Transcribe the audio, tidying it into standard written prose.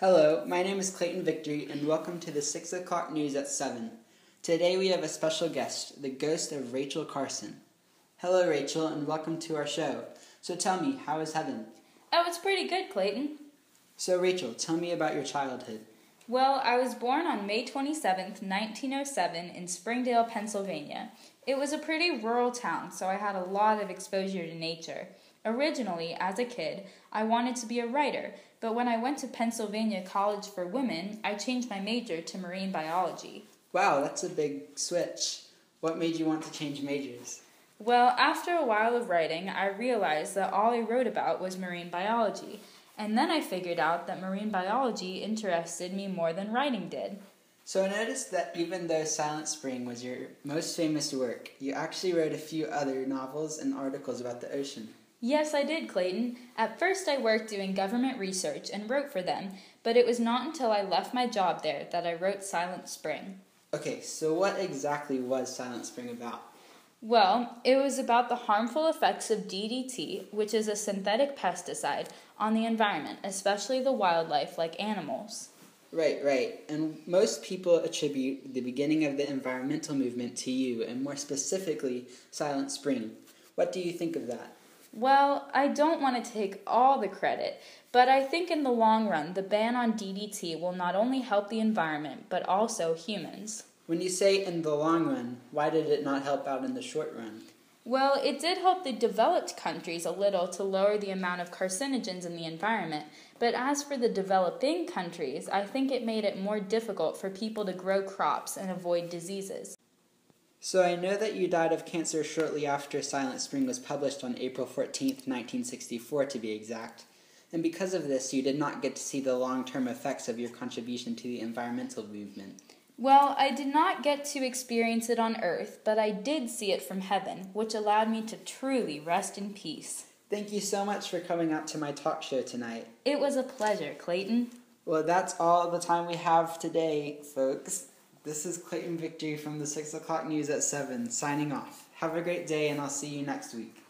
Hello, my name is Clayton Victory, and welcome to the 6 o'clock news at 7. Today we have a special guest, the ghost of Rachel Carson. Hello, Rachel, and welcome to our show. So tell me, how is heaven? Oh, it's pretty good, Clayton. So Rachel, tell me about your childhood. Well, I was born on May 27th, 1907 in Springdale, Pennsylvania. It was a pretty rural town, so I had a lot of exposure to nature. Originally, as a kid, I wanted to be a writer, but when I went to Pennsylvania College for Women, I changed my major to marine biology. Wow, that's a big switch. What made you want to change majors? Well, after a while of writing, I realized that all I wrote about was marine biology, and then I figured out that marine biology interested me more than writing did. So I noticed that even though Silent Spring was your most famous work, you actually wrote a few other novels and articles about the ocean. Yes, I did, Clayton. At first I worked doing government research and wrote for them, but it was not until I left my job there that I wrote Silent Spring. Okay, so what exactly was Silent Spring about? Well, it was about the harmful effects of DDT, which is a synthetic pesticide, on the environment, especially the wildlife like animals. Right. And most people attribute the beginning of the environmental movement to you, and more specifically, Silent Spring. What do you think of that? Well, I don't want to take all the credit, but I think in the long run, the ban on DDT will not only help the environment, but also humans. When you say in the long run, why did it not help out in the short run? Well, it did help the developed countries a little to lower the amount of carcinogens in the environment, but as for the developing countries, I think it made it more difficult for people to grow crops and avoid diseases. So I know that you died of cancer shortly after Silent Spring was published on April 14th, 1964 to be exact. And because of this, you did not get to see the long-term effects of your contribution to the environmental movement. Well, I did not get to experience it on Earth, but I did see it from heaven, which allowed me to truly rest in peace. Thank you so much for coming out to my talk show tonight. It was a pleasure, Clayton. Well, that's all the time we have today, folks. This is Clayton Victory from the 6 o'clock news at 7, signing off. Have a great day, and I'll see you next week.